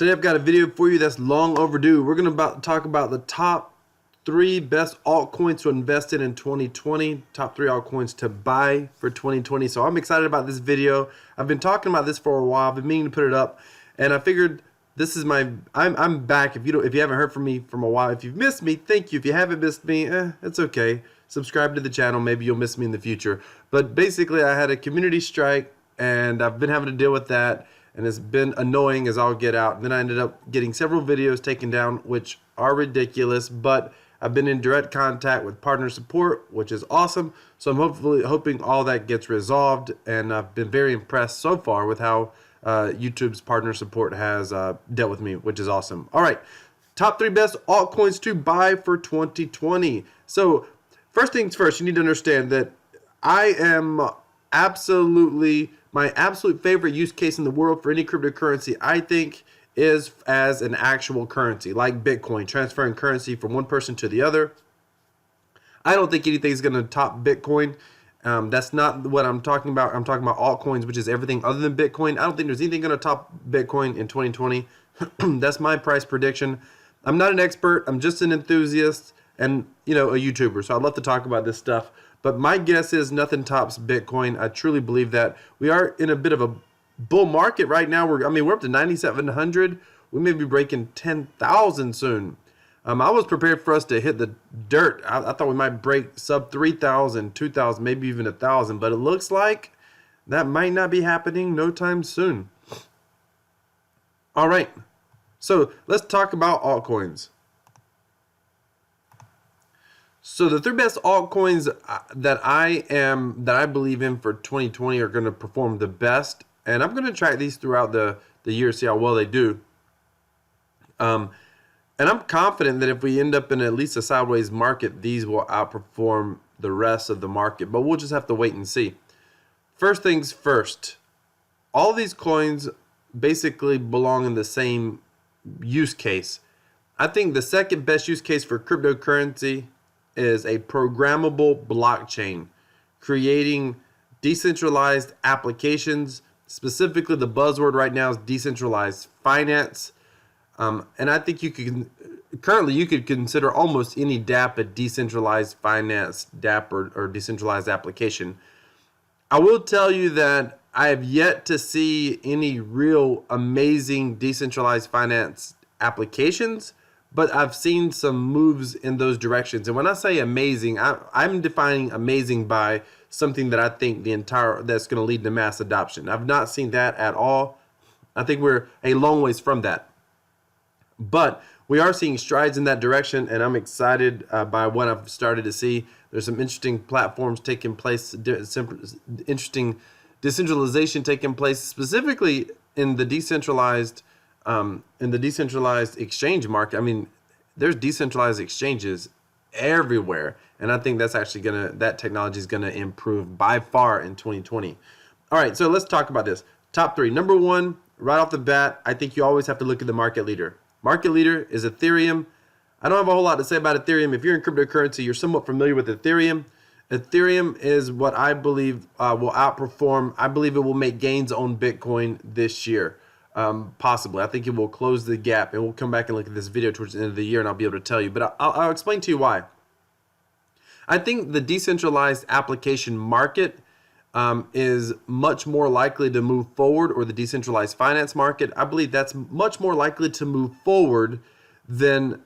Today I've got a video for you that's long overdue. We're going to talk about the top 3 best altcoins to invest in 2020, top 3 altcoins to buy for 2020. So I'm excited about this video. I've been talking about this for a while. I've been meaning to put it up, and I figured this is I'm back. If you haven't heard from me from a while, if you've missed me, thank you. If you haven't missed me, it's okay. Subscribe to the channel. Maybe you'll miss me in the future. But basically, I had a community strike, and I've been having to deal with that. And it's been annoying as all get out. Then I ended up getting several videos taken down, which are ridiculous, but I've been in direct contact with partner support, which is awesome. So I'm hoping all that gets resolved, and I've been very impressed so far with how YouTube's partner support has dealt with me, which is awesome. All right, top 3 best altcoins to buy for 2020. So first things first, you need to understand that I am my absolute favorite use case in the world for any cryptocurrency, I think, is as an actual currency, like Bitcoin, transferring currency from one person to the other. I don't think anything's going to top Bitcoin. That's not what I'm talking about. I'm talking about altcoins, which is everything other than Bitcoin. I don't think there's anything going to top Bitcoin in 2020. That's my price prediction. I'm not an expert. I'm just an enthusiast and, a YouTuber. So I'd love to talk about this stuff. But my guess is nothing tops Bitcoin. I truly believe that. We are in a bit of a bull market right now. We're up to 9,700. We may be breaking 10,000 soon. I was prepared for us to hit the dirt. I thought we might break sub 3,000, 2,000, maybe even 1,000. But it looks like that might not be happening no time soon. All right. So let's talk about altcoins. So the 3 best altcoins that I believe in for 2020 are going to perform the best, and I'm going to track these throughout the year, see how well they do. And I'm confident that if we end up in at least a sideways market, these will outperform the rest of the market, but we'll just have to wait and see. First things first, all these coins basically belong in the same use case. I think the second best use case for cryptocurrency is a programmable blockchain, creating decentralized applications. Specifically, the buzzword right now is decentralized finance. And I think you could consider almost any dApp a decentralized finance dApp or decentralized application. I will tell you that I have yet to see any real amazing decentralized finance applications, but I've seen some moves in those directions. And when I say amazing, I'm defining amazing by something that I think that's going to lead to mass adoption. I've not seen that at all. I think we're a long ways from that. But we are seeing strides in that direction, and I'm excited by what I've started to see. There's some interesting platforms taking place, interesting decentralization taking place, specifically in the decentralized exchange market. I mean, there's decentralized exchanges everywhere, and I think that's actually that technology is gonna improve by far in 2020. All right, so let's talk about this. Top 3. Number 1, right off the bat, I think you always have to look at the market leader. Market leader is Ethereum. I don't have a whole lot to say about Ethereum. If you're in cryptocurrency, you're somewhat familiar with Ethereum. Ethereum is what I believe will outperform. I believe it will make gains on Bitcoin this year. Possibly. I think it will close the gap, and we'll come back and look at this video towards the end of the year, and I'll be able to tell you. But I'll explain to you why. I think the decentralized application market is much more likely to move forward, or the decentralized finance market. I believe that's much more likely to move forward than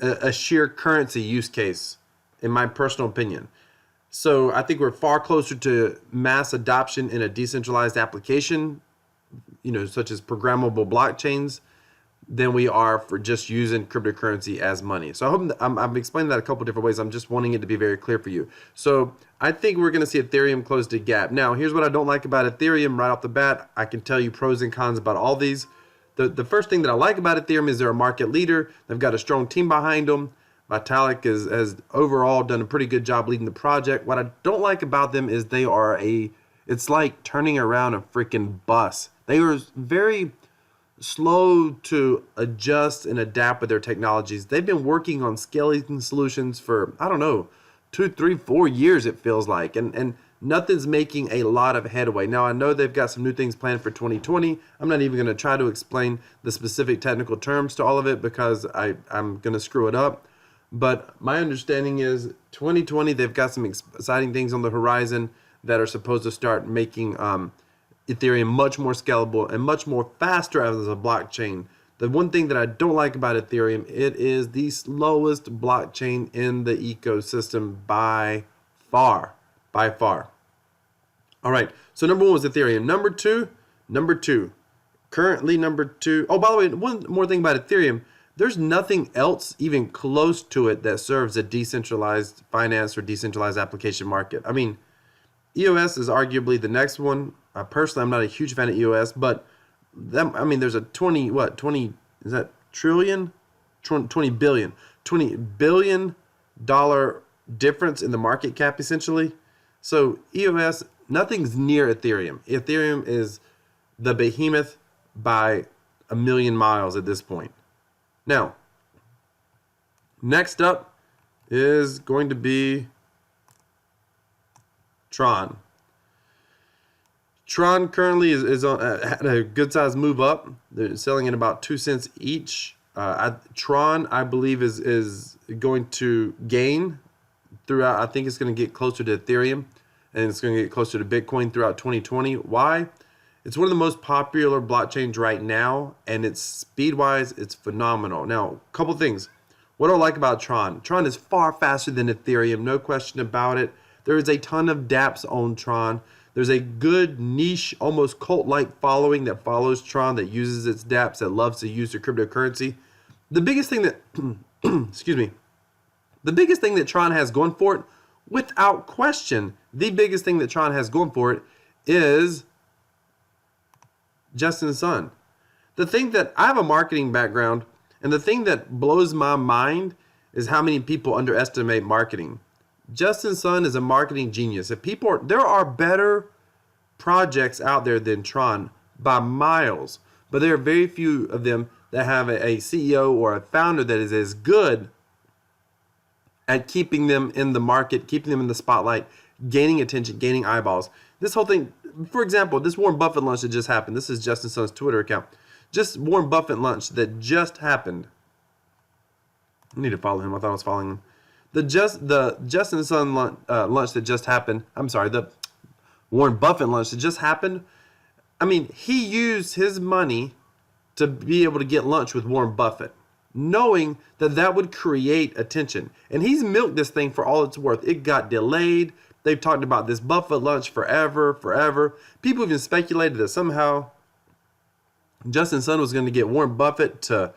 a sheer currency use case, in my personal opinion. So I think we're far closer to mass adoption in a decentralized application, such as programmable blockchains, than we are for just using cryptocurrency as money. So I hope I'm explaining that a couple different ways. I'm just wanting it to be very clear for you. So I think we're going to see Ethereum close the gap. Now, here's what I don't like about Ethereum right off the bat. I can tell you pros and cons about all these. The first thing that I like about Ethereum is they're a market leader. They've got a strong team behind them. Vitalik has overall done a pretty good job leading the project. What I don't like about them is it's like turning around a freaking bus. They were very slow to adjust and adapt with their technologies. They've been working on scaling solutions for, I don't know, 2, 3, 4 years, it feels like. And nothing's making a lot of headway. Now, I know they've got some new things planned for 2020. I'm not even going to try to explain the specific technical terms to all of it because I'm going to screw it up. But my understanding is 2020, they've got some exciting things on the horizon that are supposed to start making Ethereum much more scalable and much more faster as a blockchain. The one thing that I don't like about Ethereum, it is the slowest blockchain in the ecosystem by far. By far. All right, so number one was Ethereum. Number two, currently number two. Oh, by the way, one more thing about Ethereum. There's nothing else even close to it that serves a decentralized finance or decentralized application market. I mean, EOS is arguably the next one. Personally, I'm not a huge fan of EOS, but there's a 20 billion dollar difference in the market cap essentially. So EOS, nothing's near Ethereum. Ethereum is the behemoth by a million miles at this point. Now, next up is going to be Tron. Tron currently is on had a good size move up. They're selling at about 2 cents each. Tron, I believe, is going to gain throughout. I think it's going to get closer to Ethereum, and it's going to get closer to Bitcoin throughout 2020. Why? It's one of the most popular blockchains right now, and it's speed-wise, it's phenomenal. Now, a couple things. What do I like about Tron? Tron is far faster than Ethereum, no question about it. There is a ton of dApps on Tron. There's a good niche, almost cult-like following that follows Tron, that uses its dApps, that loves to use their cryptocurrency. The biggest thing that, excuse me, the biggest thing that Tron has going for it, without question, the biggest thing that Tron has going for it is Justin Sun. The thing that, I have a marketing background, and the thing that blows my mind is how many people underestimate marketing. Justin Sun is a marketing genius. There are better projects out there than Tron by miles, but there are very few of them that have a CEO or a founder that is as good at keeping them in the market, keeping them in the spotlight, gaining attention, gaining eyeballs. This whole thing, for example, this Warren Buffett lunch that just happened. This is Justin Sun's Twitter account. Just Warren Buffett lunch that just happened. I need to follow him. I thought I was following him. The Justin Sun lunch that just happened. I'm sorry, the Warren Buffett lunch that just happened. I mean, he used his money to be able to get lunch with Warren Buffett, knowing that that would create attention. And he's milked this thing for all it's worth. It got delayed. They've talked about this Buffett lunch forever. People even speculated that somehow Justin Sun was going to get Warren Buffett to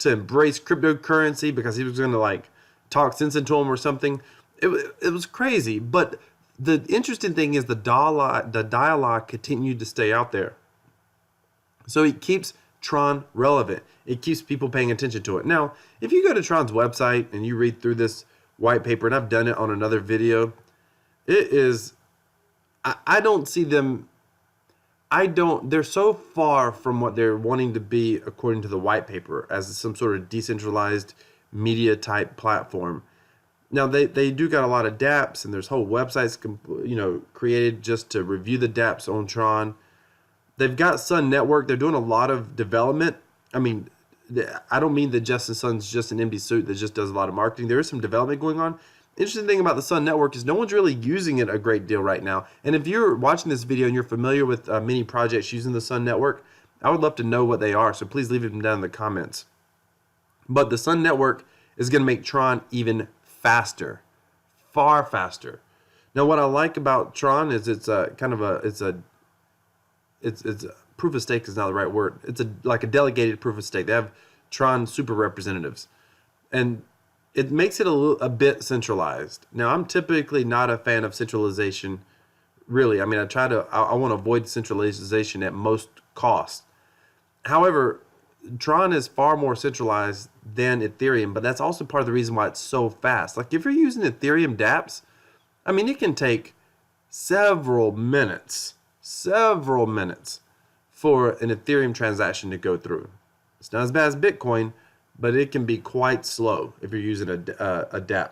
embrace cryptocurrency because he was going to talk sense into him or something. It was crazy. But the interesting thing is the dialogue continued to stay out there. So it keeps Tron relevant. It keeps people paying attention to it. Now, if you go to Tron's website and you read through this white paper, and I've done it on another video, it is, I don't see them, they're so far from what they're wanting to be according to the white paper as some sort of decentralized media type platform. Now they do got a lot of dApps, and there's whole websites created just to review the dApps on Tron. They've got Sun Network. They're doing a lot of development. I mean, I don't mean that Justin Sun's just an empty suit that just does a lot of marketing. There is some development going on. Interesting thing about the Sun Network is no one's really using it a great deal right now. And if you're watching this video and you're familiar with many projects using the Sun Network, I would love to know what they are. So please leave them down in the comments. But the Sun Network is going to make Tron even faster, far faster. Now, what I like about Tron is it's proof of stake is not the right word. It's like a delegated proof of stake. They have Tron super representatives, and it makes it a bit centralized. Now, I'm typically not a fan of centralization, really. I mean, I want to avoid centralization at most costs. However, Tron is far more centralized than Ethereum, but that's also part of the reason why it's so fast. Like if you're using Ethereum dApps, I mean, it can take several minutes for an Ethereum transaction to go through. It's not as bad as Bitcoin, but it can be quite slow if you're using a dApp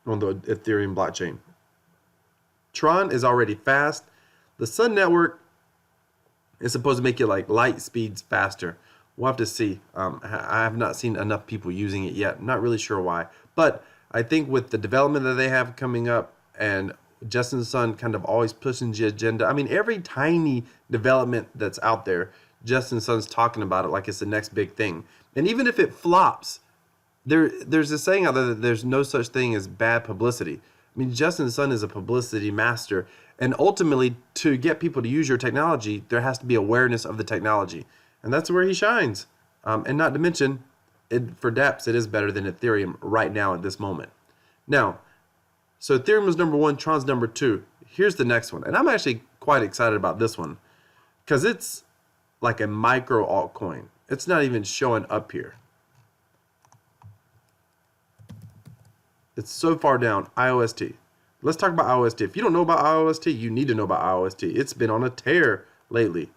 on the Ethereum blockchain. Tron is already fast. The Sun network is supposed to make it like light speeds faster. We'll have to see. I have not seen enough people using it yet. I'm not really sure why. But I think with the development that they have coming up and Justin Sun kind of always pushing the agenda. I mean, every tiny development that's out there, Justin Sun's talking about it like it's the next big thing. And even if it flops, there's a saying out there that there's no such thing as bad publicity. I mean, Justin Sun is a publicity master. And ultimately, to get people to use your technology, there has to be awareness of the technology. And that's where he shines. And not to mention, for dApps, it is better than Ethereum right now at this moment. Now, so Ethereum was number 1, Tron's number 2. Here's the next one. And I'm actually quite excited about this one because it's like a micro altcoin. It's not even showing up here. It's so far down, IOST. Let's talk about IOST. If you don't know about IOST, you need to know about IOST. It's been on a tear lately.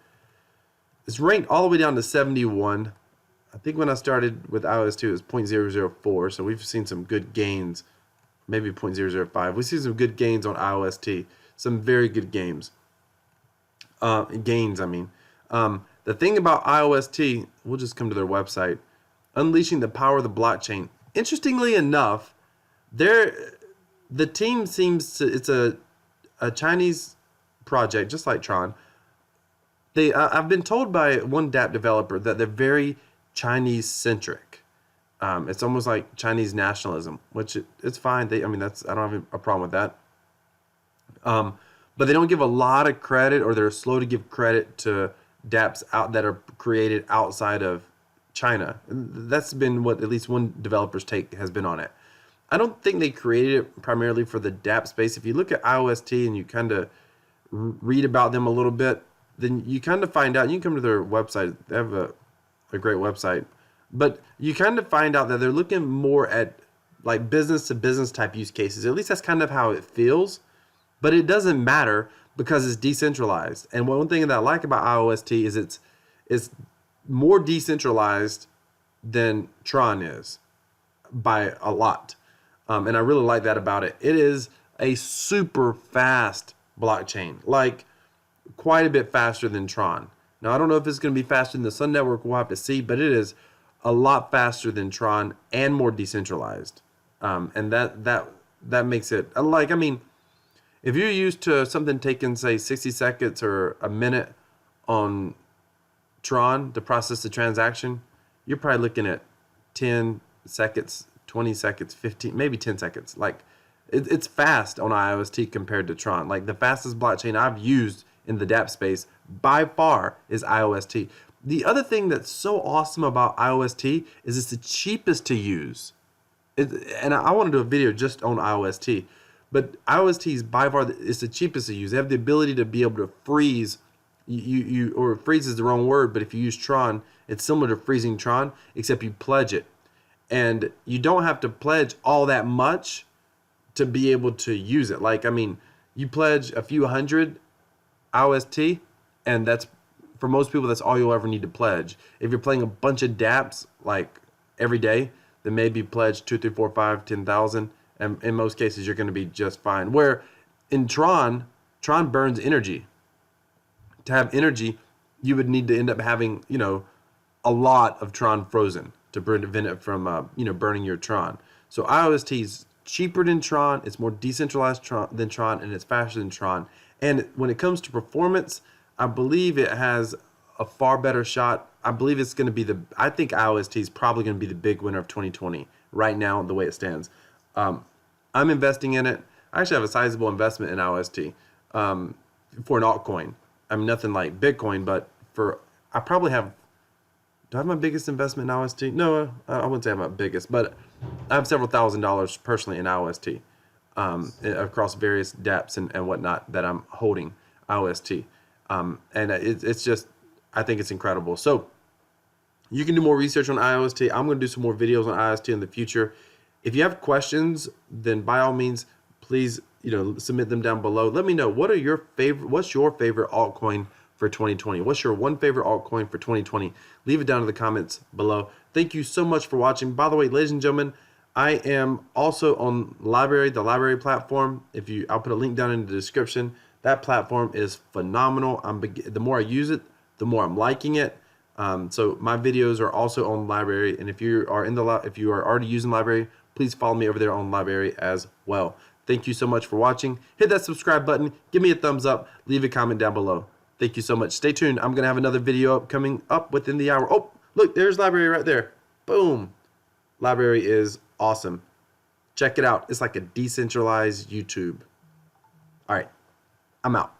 It's ranked all the way down to 71. I think when I started with IOST, it was 0.004. So we've seen some good gains. Maybe 0.005. We see some good gains on IOST. Some very good gains. Gains, I mean. The thing about IOST, we'll just come to their website. Unleashing the power of the blockchain. Interestingly enough, the team seems to, it's a Chinese project, just like Tron. I've been told by one dApp developer that they're very Chinese-centric. It's almost like Chinese nationalism, which it's fine. I don't have a problem with that. But they don't give a lot of credit, or they're slow to give credit to dApps that are created outside of China. That's been what at least one developer's take has been on it. I don't think they created it primarily for the dApp space. If you look at IOST and you kind of read about them a little bit, then you kind of find out. You can come to their website. They have a great website. But you kind of find out that they're looking more at like business to business type use cases. At least that's kind of how it feels. But it doesn't matter because it's decentralized. And one thing that I like about IOST is it's more decentralized than Tron is by a lot. And I really like that about it. It is a super fast blockchain, like quite a bit faster than Tron. Now, I don't know if it's going to be faster than the Sun Network. We'll have to see, but it is a lot faster than Tron and more decentralized. And that makes it like, I mean, if you're used to something taking, say, 60 seconds or a minute on Tron to process the transaction, you're probably looking at 10 seconds, 20 seconds, 15, maybe 10 seconds. Like, it's fast on IOST compared to Tron. Like, the fastest blockchain I've used in the dApp space by far is IOST. The other thing that's so awesome about IOST is it's the cheapest to use. And I want to do a video just on IOST. But IOST is by far it's the cheapest to use. They have the ability to be able to freeze. Or freeze is the wrong word, but if you use Tron, it's similar to freezing Tron, except you pledge it. And you don't have to pledge all that much to be able to use it. Like, I mean, you pledge a few hundred IOST, and that's, for most people, that's all you'll ever need to pledge. If you're playing a bunch of dApps, like, every day, then maybe pledge 2, 3, 4, 5, 10,000, and in most cases, you're going to be just fine. Where in Tron burns energy. To have energy, you would need to end up having, a lot of Tron frozen to prevent it from, burning your Tron. So IOST is cheaper than Tron, it's more decentralized than Tron, and it's faster than Tron. And when it comes to performance, I believe it has a far better shot. I believe it's going to be I think IOST is probably going to be the big winner of 2020 right now, the way it stands. I'm investing in it. I actually have a sizable investment in IOST for an altcoin. I mean, nothing like Bitcoin, but I probably have, do I have my biggest investment in IOST? No, I wouldn't say I'm my biggest, but I have several $1,000s personally in IOST across various dApps and whatnot that I'm holding IOST. And it's just, I think it's incredible. So you can do more research on IOST. I'm going to do some more videos on IOST in the future. If you have questions, then by all means, please, submit them down below. Let me know, what's your favorite altcoin for 2020? What's your one favorite altcoin for 2020? Leave it down in the comments below. Thank you so much for watching. By the way, ladies and gentlemen, I am also on Library, the Library platform. I'll put a link down in the description. That platform is phenomenal. The more I use it, the more I'm liking it. So my videos are also on Library, and if you are already using Library, please follow me over there on Library as well. Thank you so much for watching. Hit that subscribe button, give me a thumbs up, leave a comment down below. Thank you so much. Stay tuned. I'm gonna have another video coming up within the hour. Oh, look, there's Library right there. Boom. Library is awesome. Check it out. It's like a decentralized YouTube. All right, I'm out.